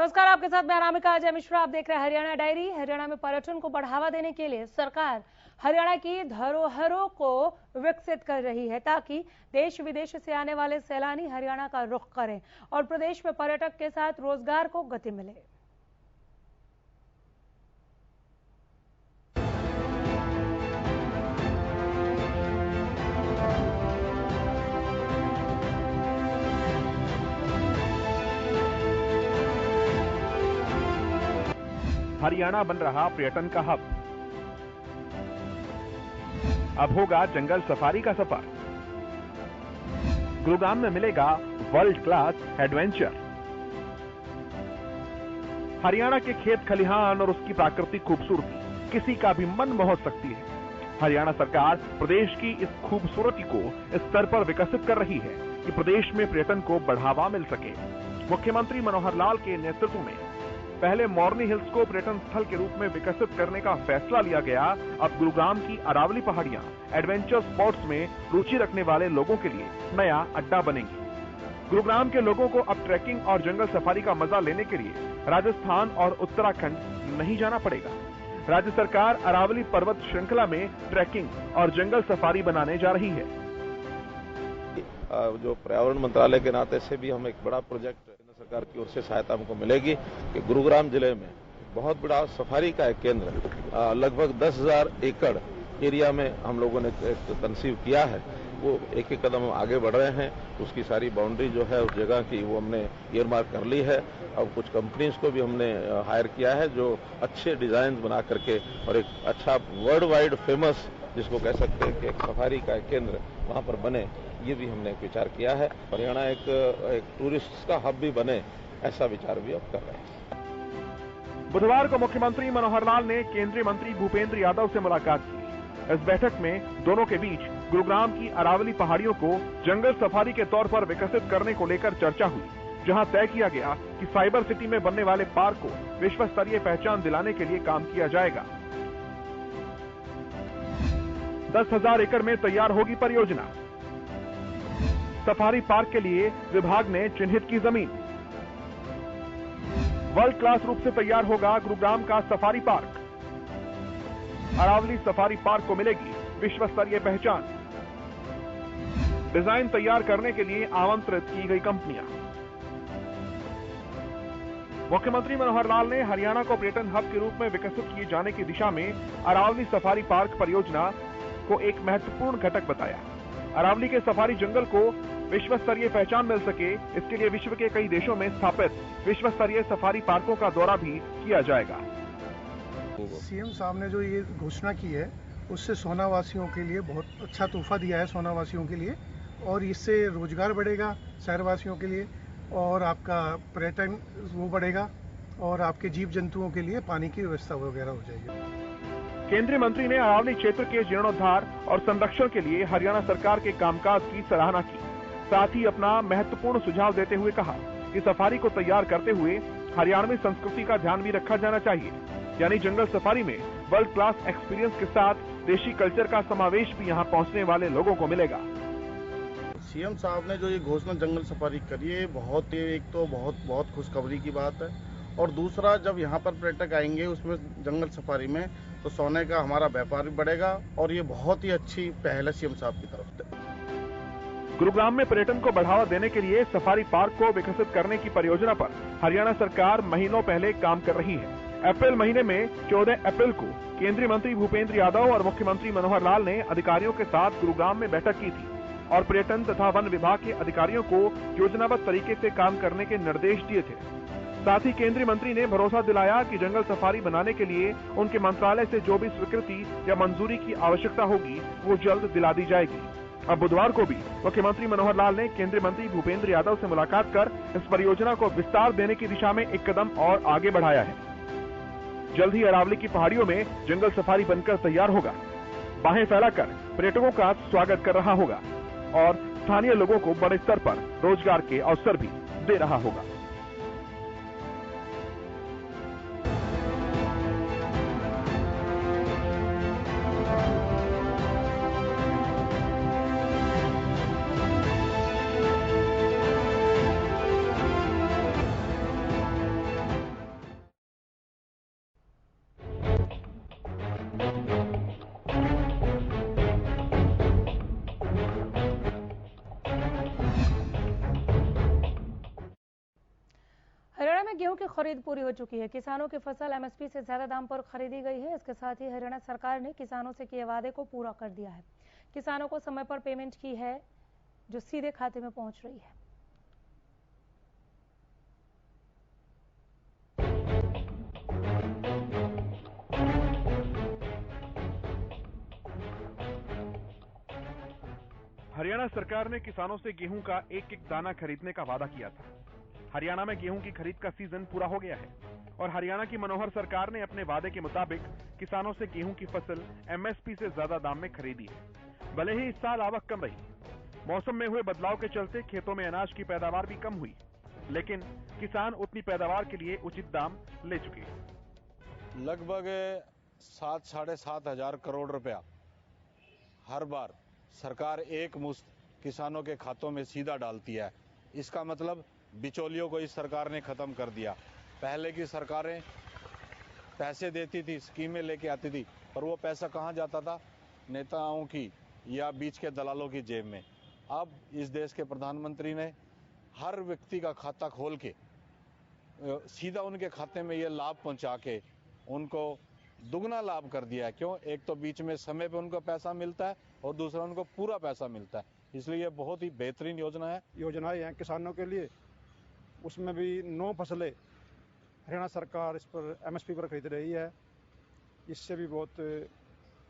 नमस्कार, आपके साथ मैं अनामिका अजय मिश्रा। आप देख रहे हैं हरियाणा डायरी। हरियाणा में पर्यटन को बढ़ावा देने के लिए सरकार हरियाणा की धरोहरों को विकसित कर रही है ताकि देश विदेश से आने वाले सैलानी हरियाणा का रुख करें और प्रदेश में पर्यटक के साथ रोजगार को गति मिले। हरियाणा बन रहा पर्यटन का हब। अब होगा जंगल सफारी का सफर। गुरुग्राम में मिलेगा वर्ल्ड क्लास एडवेंचर। हरियाणा के खेत खलिहान और उसकी प्राकृतिक खूबसूरती किसी का भी मन मोह सकती है। हरियाणा सरकार प्रदेश की इस खूबसूरती को इस स्तर पर विकसित कर रही है कि प्रदेश में पर्यटन को बढ़ावा मिल सके। मुख्यमंत्री मनोहर लाल के नेतृत्व में पहले मोरनी हिल्स को पर्यटन स्थल के रूप में विकसित करने का फैसला लिया गया। अब गुरुग्राम की अरावली पहाड़ियां एडवेंचर स्पोर्ट्स में रुचि रखने वाले लोगों के लिए नया अड्डा बनेंगी। गुरुग्राम के लोगों को अब ट्रैकिंग और जंगल सफारी का मजा लेने के लिए राजस्थान और उत्तराखंड नहीं जाना पड़ेगा। राज्य सरकार अरावली पर्वत श्रृंखला में ट्रैकिंग और जंगल सफारी बनाने जा रही है। जो पर्यावरण मंत्रालय के नाते से भी हम एक बड़ा प्रोजेक्ट सरकार की ओर से सहायता हमको मिलेगी कि गुरुग्राम जिले में बहुत बड़ा सफारी का एक केंद्र लगभग 10,000 एकड़ एरिया में हम लोगों ने कंसीव किया है। वो एक एक कदम आगे बढ़ रहे हैं। उसकी सारी बाउंड्री जो है उस जगह की वो हमने ईयरमार्क कर ली है। अब कुछ कंपनीज को भी हमने हायर किया है जो अच्छे डिजाइन बना करके और एक अच्छा वर्ल्ड वाइड फेमस जिसको कह सकते हैं कि एक सफारी का एक केंद्र वहां पर बने, ये भी हमने एक विचार किया है। हरियाणा एक टूरिस्ट का हब भी बने, ऐसा विचार भी अब कर रहे हैं। बुधवार को मुख्यमंत्री मनोहर लाल ने केंद्रीय मंत्री भूपेंद्र यादव से मुलाकात की। इस बैठक में दोनों के बीच गुरुग्राम की अरावली पहाड़ियों को जंगल सफारी के तौर पर विकसित करने को लेकर चर्चा हुई, जहां तय किया गया कि साइबर सिटी में बनने वाले पार्क को विश्व स्तरीय पहचान दिलाने के लिए काम किया जाएगा। 10,000 एकड़ में तैयार होगी परियोजना। सफारी पार्क के लिए विभाग ने चिन्हित की जमीन। वर्ल्ड क्लास रूप से तैयार होगा गुरुग्राम का safari park. Aravalli safari park को मिलेगी विश्व स्तरीय पहचान। डिजाइन तैयार करने के लिए आमंत्रित की गई कंपनियां। मुख्यमंत्री मनोहर लाल ने हरियाणा को पर्यटन हब के रूप में विकसित किए जाने की दिशा में अरावली सफारी पार्क परियोजना को एक महत्वपूर्ण घटक बताया। अरावली के सफारी जंगल को विश्व स्तरीय पहचान मिल सके, इसके लिए विश्व के कई देशों में स्थापित विश्व स्तरीय सफारी पार्कों का दौरा भी किया जाएगा। सीएम साहब ने जो ये घोषणा की है उससे सोनावासियों के लिए बहुत अच्छा तोहफा दिया है सोनावासियों के लिए, और इससे रोजगार बढ़ेगा शहरवासियों के लिए और आपका पर्यटन वो बढ़ेगा और आपके जीव जंतुओं के लिए पानी की व्यवस्था वगैरह हो जाएगी। केंद्रीय मंत्री ने अरावली क्षेत्र के जीर्णोद्धार और संरक्षण के लिए हरियाणा सरकार के कामकाज की सराहना की। साथ ही अपना महत्वपूर्ण सुझाव देते हुए कहा कि सफारी को तैयार करते हुए हरियाणवी संस्कृति का ध्यान भी रखा जाना चाहिए, यानी जंगल सफारी में वर्ल्ड क्लास एक्सपीरियंस के साथ देशी कल्चर का समावेश भी यहाँ पहुँचने वाले लोगों को मिलेगा। सीएम साहब ने जो ये घोषणा जंगल सफारी करी है बहुत एक तो बहुत खुशखबरी की बात है, और दूसरा जब यहाँ पर पर्यटक आएंगे उसमें जंगल सफारी में तो सोने का हमारा व्यापार भी बढ़ेगा और ये बहुत ही अच्छी पहल है सीएम साहब की तरफ से। गुरुग्राम में पर्यटन को बढ़ावा देने के लिए सफारी पार्क को विकसित करने की परियोजना पर हरियाणा सरकार महीनों पहले काम कर रही है। अप्रैल महीने में 14 अप्रैल को केंद्रीय मंत्री भूपेंद्र यादव और मुख्यमंत्री मनोहर लाल ने अधिकारियों के साथ गुरुग्राम में बैठक की थी और पर्यटन तथा वन विभाग के अधिकारियों को योजनाबद्ध तरीके से काम करने के निर्देश दिए थे। साथ ही केंद्रीय मंत्री ने भरोसा दिलाया कि जंगल सफारी बनाने के लिए उनके मंत्रालय से जो भी स्वीकृति या मंजूरी की आवश्यकता होगी वो जल्द दिला दी जाएगी। अब बुधवार को भी मुख्यमंत्री मनोहर लाल ने केंद्रीय मंत्री भूपेंद्र यादव से मुलाकात कर इस परियोजना को विस्तार देने की दिशा में एक कदम और आगे बढ़ाया है। जल्द ही अरावली की पहाड़ियों में जंगल सफारी बनकर तैयार होगा, बाहें फैलाकर पर्यटकों का स्वागत कर रहा होगा और स्थानीय लोगों को बड़े स्तर पर रोजगार के अवसर भी दे रहा होगा। की खरीद पूरी हो चुकी है। किसानों की फसल एमएसपी से ज्यादा दाम पर खरीदी गई है। इसके साथ ही हरियाणा सरकार ने किसानों से किए वादे को पूरा कर दिया है। किसानों को समय पर पेमेंट की है, जो सीधे खाते में पहुंच रही है। हरियाणा सरकार ने किसानों से गेहूं का एक एक दाना खरीदने का वादा किया था। हरियाणा में गेहूं की खरीद का सीजन पूरा हो गया है और हरियाणा की मनोहर सरकार ने अपने वादे के मुताबिक किसानों से गेहूं की फसल एमएसपी से ज्यादा दाम में खरीदी है। भले ही इस साल आवक कम रही, मौसम में हुए बदलाव के चलते खेतों में अनाज की पैदावार भी कम हुई, लेकिन किसान उतनी पैदावार के लिए उचित दाम ले चुके हैं। लगभग 7-7.5 हजार करोड़ रुपया हर बार सरकार एक मुश्त किसानों के खातों में सीधा डालती है। इसका मतलब बिचौलियों को इस सरकार ने खत्म कर दिया। पहले की सरकारें पैसे देती थी, स्कीमें लेके आती थी, पर वो पैसा कहाँ जाता था? नेताओं की या बीच के दलालों की जेब में। अब इस देश के प्रधानमंत्री ने हर व्यक्ति का खाता खोल के सीधा उनके खाते में ये लाभ पहुंचा के उनको दुगना लाभ कर दिया है। क्यों? एक तो बीच में समय पे उनको पैसा मिलता है और दूसरा उनको पूरा पैसा मिलता है। इसलिए ये बहुत ही बेहतरीन योजना है। योजनाएं हैं किसानों के लिए, उसमें भी 9 फसलें हरियाणा सरकार इस पर एमएसपी पर खरीद रही है। इससे भी बहुत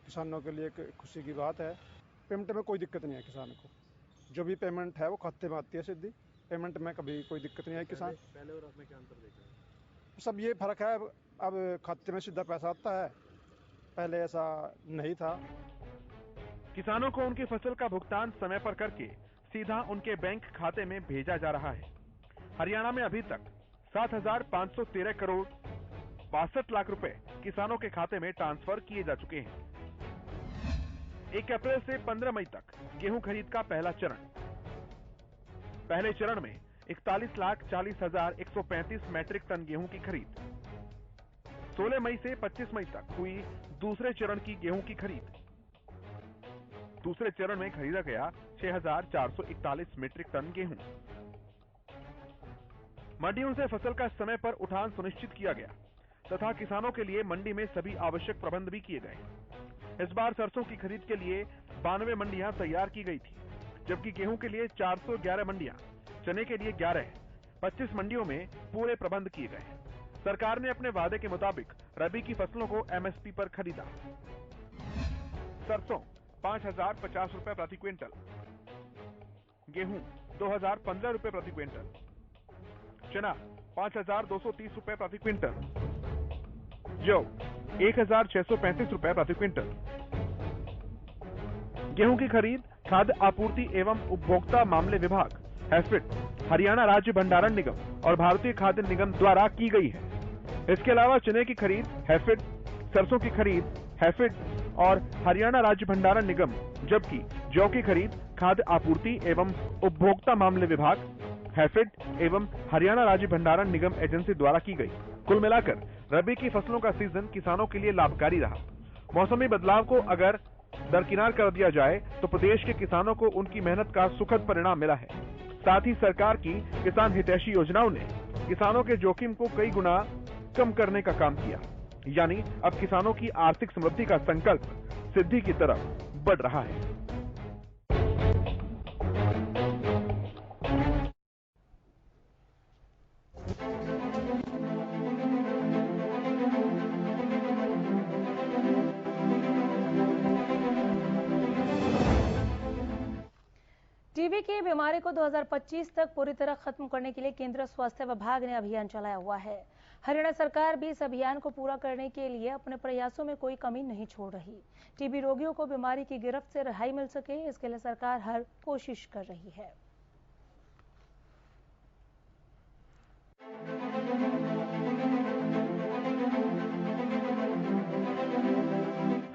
किसानों के लिए एक खुशी की बात है। पेमेंट में कोई दिक्कत नहीं है किसान को, जो भी पेमेंट है वो खाते में आती है सीधी। पेमेंट में कभी कोई दिक्कत नहीं है किसान। पहले और अब में क्या अंतर देखा है? सब ये फर्क है, अब खाते में सीधा पैसा आता है, पहले ऐसा नहीं था। किसानों को उनकी फसल का भुगतान समय पर करके सीधा उनके बैंक खाते में भेजा जा रहा है। हरियाणा में अभी तक 7,513 करोड़ 62 लाख रुपए किसानों के खाते में ट्रांसफर किए जा चुके हैं। 1 अप्रैल से 15 मई तक गेहूं खरीद का पहला चरण। पहले चरण में 41,40,135 मैट्रिक टन गेहूं की खरीद। 16 मई से 25 मई तक हुई दूसरे चरण की गेहूं की खरीद। दूसरे चरण में खरीदा गया 6,441 मीट्रिक टन गेहूं। मंडियों से फसल का समय पर उठान सुनिश्चित किया गया तथा किसानों के लिए मंडी में सभी आवश्यक प्रबंध भी किए गए। इस बार सरसों की खरीद के लिए 92 मंडियां तैयार की गई थी, जबकि गेहूं के लिए 411 मंडियां, चने के लिए 11, 25 मंडियों में पूरे प्रबंध किए गए। सरकार ने अपने वादे के मुताबिक रबी की फसलों को एमएसपी पर खरीदा। सरसों 5,050 रुपए प्रति क्विंटल, गेहूं 2,015 रुपए प्रति क्विंटल, चना 5,230 रुपए प्रति क्विंटल, जौ 1,635 रुपए प्रति क्विंटल। गेहूं की खरीद खाद्य आपूर्ति एवं उपभोक्ता मामले विभाग हैफेड, हरियाणा राज्य भंडारण निगम और भारतीय खाद्य निगम द्वारा की गई है। इसके अलावा चने की खरीद हैफेड, सरसों की खरीद हैफेड और हरियाणा राज्य भंडारण निगम, जबकि जौ की खरीद खाद्य आपूर्ति एवं उपभोक्ता मामले विभाग हैफेड एवं हरियाणा राज्य भंडारण निगम एजेंसी द्वारा की गई। कुल मिलाकर रबी की फसलों का सीजन किसानों के लिए लाभकारी रहा। मौसमी बदलाव को अगर दरकिनार कर दिया जाए तो प्रदेश के किसानों को उनकी मेहनत का सुखद परिणाम मिला है। साथ ही सरकार की किसान हितैषी योजनाओं ने किसानों के जोखिम को कई गुना कम करने का काम किया, यानी अब किसानों की आर्थिक समृद्धि का संकल्प सिद्धि की तरफ बढ़ रहा है। टीबी की बीमारी को 2025 तक पूरी तरह खत्म करने के लिए केंद्रीय स्वास्थ्य विभाग ने अभियान चलाया हुआ है। हरियाणा सरकार भी इस अभियान को पूरा करने के लिए अपने प्रयासों में कोई कमी नहीं छोड़ रही। टीबी रोगियों को बीमारी की गिरफ्त से रिहाई मिल सके, इसके लिए सरकार हर कोशिश कर रही है।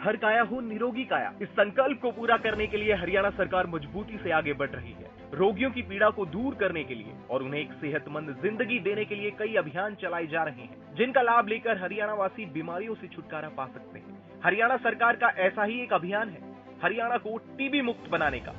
हर काया हो निरोगी काया, इस संकल्प को पूरा करने के लिए हरियाणा सरकार मजबूती से आगे बढ़ रही है। रोगियों की पीड़ा को दूर करने के लिए और उन्हें एक सेहतमंद जिंदगी देने के लिए कई अभियान चलाए जा रहे हैं, जिनका लाभ लेकर हरियाणा वासी बीमारियों से छुटकारा पा सकते हैं। हरियाणा सरकार का ऐसा ही एक अभियान है हरियाणा को टीबी मुक्त बनाने का।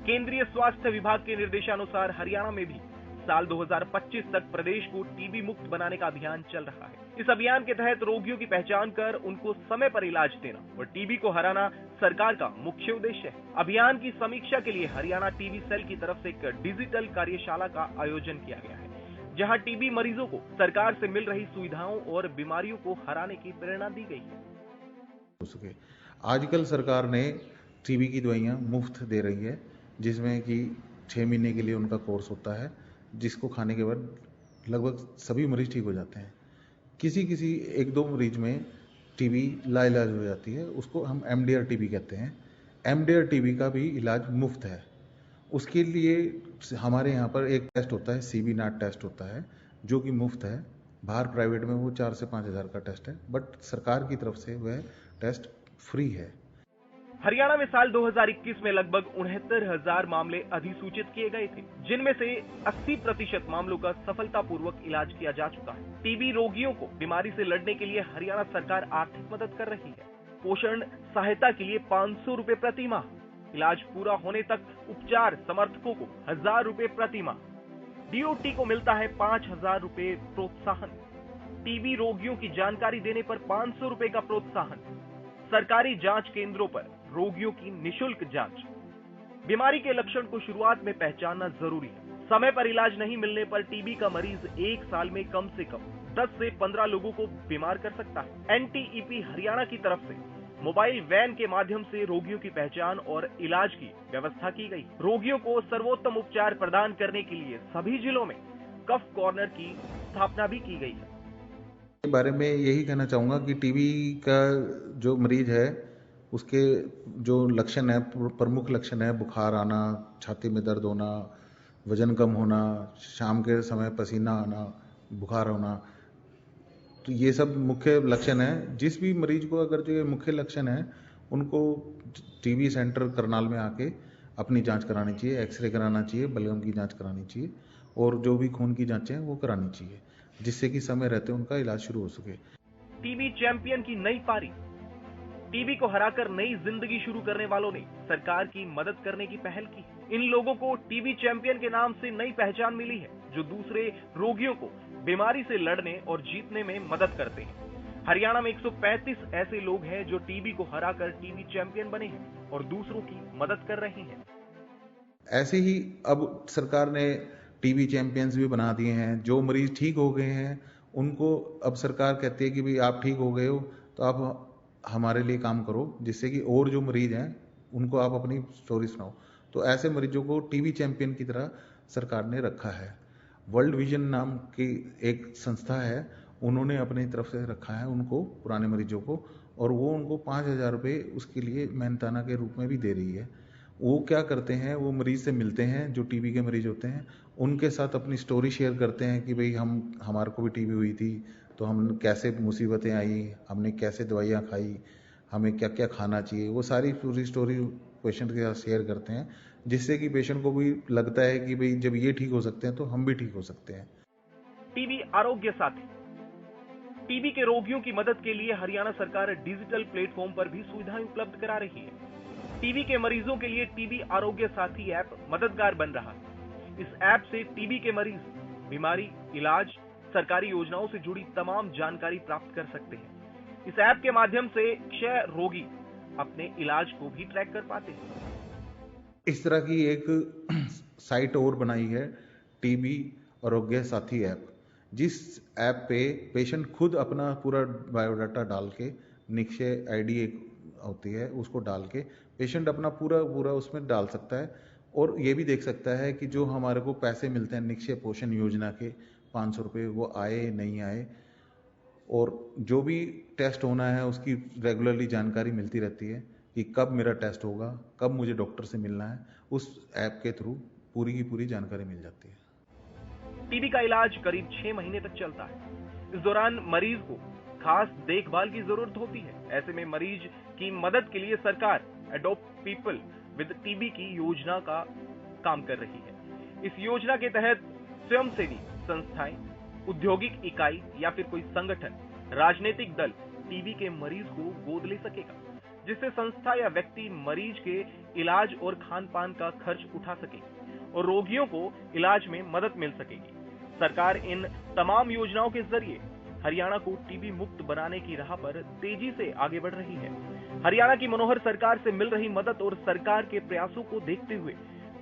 केंद्रीय स्वास्थ्य विभाग के निर्देशानुसार हरियाणा में भी साल 2025 तक प्रदेश को टीबी मुक्त बनाने का अभियान चल रहा है। इस अभियान के तहत रोगियों की पहचान कर उनको समय पर इलाज देना और टीबी को हराना सरकार का मुख्य उद्देश्य है। अभियान की समीक्षा के लिए हरियाणा टीबी सेल की तरफ से एक डिजिटल कार्यशाला का आयोजन किया गया है, जहां टीबी मरीजों को सरकार से मिल रही सुविधाओं और बीमारियों को हराने की प्रेरणा दी गई है। आजकल सरकार ने टीबी की दवाइयां मुफ्त दे रही है, जिसमें कि 6 महीने के लिए उनका कोर्स होता है, जिसको खाने के बाद लगभग सभी मरीज ठीक हो जाते हैं। किसी एक दो मरीज में टीबी लाइलाज हो जाती है, उसको हम एमडीआर टीबी कहते हैं। एमडीआर टीबी का भी इलाज मुफ्त है। उसके लिए हमारे यहाँ पर एक टेस्ट होता है, सीबी नाट टेस्ट होता है, जो कि मुफ्त है। बाहर प्राइवेट में वो 4 से 5 हज़ार का टेस्ट है, बट सरकार की तरफ से वह टेस्ट फ्री है। हरियाणा में साल 2021 में लगभग 69,000 मामले अधिसूचित किए गए थे, जिनमें से 80% मामलों का सफलतापूर्वक इलाज किया जा चुका है। टीबी रोगियों को बीमारी से लड़ने के लिए हरियाणा सरकार आर्थिक मदद कर रही है। पोषण सहायता के लिए 500 रुपए प्रति माह, इलाज पूरा होने तक उपचार समर्थकों को 1,000 रुपए प्रति माह, डीओटी को मिलता है 5,000 रुपए प्रोत्साहन, टीबी रोगियों की जानकारी देने पर 500 रुपए का प्रोत्साहन, सरकारी जांच केंद्रों पर रोगियों की निशुल्क जांच, बीमारी के लक्षण को शुरुआत में पहचानना जरूरी है। समय पर इलाज नहीं मिलने पर टीबी का मरीज 1 साल में कम से कम 10 से 15 लोगों को बीमार कर सकता है। एनटीईपी हरियाणा की तरफ से मोबाइल वैन के माध्यम से रोगियों की पहचान और इलाज की व्यवस्था की गई। रोगियों को सर्वोत्तम उपचार प्रदान करने के लिए सभी जिलों में कफ कॉर्नर की स्थापना भी की गई है। के बारे में यही कहना चाहूँगा कि टीबी का जो मरीज है, उसके जो लक्षण है, प्रमुख लक्षण है, बुखार आना, छाती में दर्द होना, वजन कम होना, शाम के समय पसीना आना, बुखार होना, तो ये सब मुख्य लक्षण है। जिस भी मरीज को अगर जो ये मुख्य लक्षण है, उनको टीबी सेंटर करनाल में आके अपनी जांच करानी चाहिए, एक्सरे कराना चाहिए, बलगम की जांच करानी चाहिए और जो भी खून की जांचें हैं वो करानी चाहिए, जिससे कि समय रहते उनका इलाज शुरू हो सके। टीबी चैंपियन की नई पारी। टीबी को हराकर नई जिंदगी शुरू करने वालों ने सरकार की मदद करने की पहल की। इन लोगों को टीबी चैंपियन के नाम से नई पहचान मिली है, जो दूसरे रोगियों को बीमारी से लड़ने और जीतने में मदद करते हैं। हरियाणा में 135 ऐसे लोग हैं जो टीबी को हराकर टीबी चैंपियन बने हैं और दूसरों की मदद कर रहे हैं। ऐसे ही अब सरकार ने टीबी चैंपियंस भी बना दिए हैं। जो मरीज ठीक हो गए हैं उनको अब सरकार कहती है कि भाई आप ठीक हो गए हो तो आप हमारे लिए काम करो, जिससे कि और जो मरीज हैं उनको आप अपनी स्टोरी सुनाओ। तो ऐसे मरीजों को टीबी चैंपियन की तरह सरकार ने रखा है। वर्ल्ड विजन नाम की एक संस्था है, उन्होंने अपनी तरफ से रखा है उनको, पुराने मरीजों को, और वो उनको 5,000 रुपये उसके लिए मेहनताना के रूप में भी दे रही है। वो क्या करते हैं, वो मरीज से मिलते हैं जो टीबी के मरीज होते हैं, उनके साथ अपनी स्टोरी शेयर करते हैं कि भाई हमारे को भी टीबी हुई थी, तो हम कैसे मुसीबतें आई, हमने कैसे दवाइयाँ खाई, हमें क्या क्या खाना चाहिए, वो सारी पूरी स्टोरी पेशेंट के साथ शेयर करते हैं, जिससे कि पेशेंट को भी लगता है कि भाई जब ये ठीक हो सकते हैं तो हम भी ठीक हो सकते हैं। टीबी आरोग्य साथी। टीबी के रोगियों की मदद के लिए हरियाणा सरकार डिजिटल प्लेटफॉर्म पर भी सुविधाएं उपलब्ध करा रही है। टीबी के मरीजों के लिए टीबी आरोग्य साथी ऐप मददगार बन रहा है। इस ऐप से टीबी के मरीज बीमारी, इलाज, सरकारी योजनाओं से जुड़ी तमाम जानकारी प्राप्त कर सकते हैं। इस ऐप के माध्यम से क्षय रोगी अपने इलाज को भी ट्रैक कर पाते हैं। इस तरह की एक साइट और बनाई है, टीबी आरोग्य साथी ऐप, जिस ऐप पे पेशेंट खुद अपना पूरा बायोडाटा डाल के, निक्षय आईडी एक होती है उसको डाल के पेशेंट अपना पूरा उसमें डाल सकता है और ये भी देख सकता है कि जो हमारे को पैसे मिलते हैं निक्षय पोषण योजना के 500 रुपये, वो आए नहीं आए, और जो भी टेस्ट होना है उसकी रेगुलरली जानकारी मिलती रहती है कि कब मेरा टेस्ट होगा, कब मुझे डॉक्टर से मिलना है। उस ऐप के थ्रू पूरी की पूरी जानकारी मिल जाती है। टीबी का इलाज करीब 6 महीने तक चलता है। इस दौरान मरीज को खास देखभाल की जरूरत होती है। ऐसे में मरीज की मदद के लिए सरकार एडॉप्ट पीपल विद टीबी की योजना का काम कर रही है। इस योजना के तहत स्वयंसेवी संस्थाएं, औद्योगिक इकाई या फिर कोई संगठन, राजनीतिक दल टीबी के मरीज को गोद ले सकेगा, जिससे संस्था या व्यक्ति मरीज के इलाज और खान पान का खर्च उठा सके और रोगियों को इलाज में मदद मिल सकेगी। सरकार इन तमाम योजनाओं के जरिए हरियाणा को टीबी मुक्त बनाने की राह पर तेजी से आगे बढ़ रही है। हरियाणा की मनोहर सरकार से मिल रही मदद और सरकार के प्रयासों को देखते हुए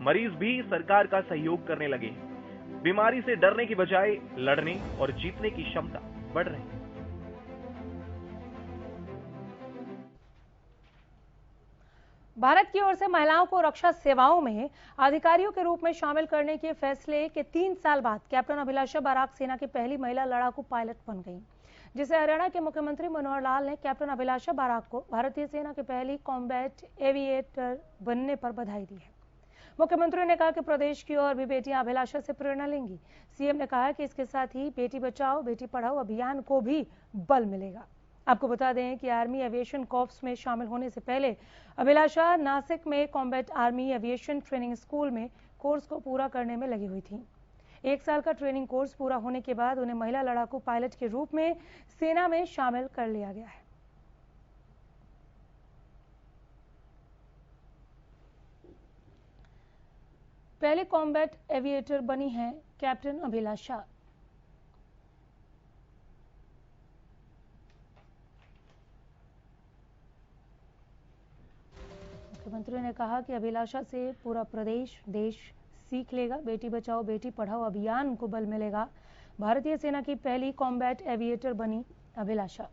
मरीज भी सरकार का सहयोग करने लगे हैं। बीमारी से डरने की बजाय लड़ने और जीतने की क्षमता बढ़ रही है। भारत की ओर से महिलाओं को रक्षा सेवाओं में अधिकारियों के रूप में शामिल करने के फैसले के 3 साल बाद कैप्टन अभिलाषा बाराक सेना की पहली महिला लड़ाकू पायलट बन गई, जिसे हरियाणा के मुख्यमंत्री मनोहर लाल ने कैप्टन अभिलाषा बाराक को भारतीय सेना की पहली कॉम्बैट एविएटर बनने पर बधाई दी है। मुख्यमंत्री ने कहा कि प्रदेश की और भी बेटियां अभिलाषा से प्रेरणा लेंगी। सीएम ने कहा कि इसके साथ ही बेटी बचाओ बेटी पढ़ाओ अभियान को भी बल मिलेगा। आपको बता दें कि आर्मी एविएशन कॉर्प्स में शामिल होने से पहले अभिलाषा नासिक में combat army aviation training school में कोर्स को पूरा करने में लगी हुई थी। 1 साल का ट्रेनिंग कोर्स पूरा होने के बाद उन्हें महिला लड़ाकू पायलट के रूप में सेना में शामिल कर लिया गया है। पहले कॉम्बैट एविएटर बनी है कैप्टन अभिलाषा। मुख्यमंत्री ने कहा कि अभिलाषा से पूरा प्रदेश देश सीख लेगा। बेटी बचाओ बेटी पढ़ाओ अभियान को बल मिलेगा। भारतीय सेना की पहली कॉम्बैट एविएटर बनी अभिलाषा।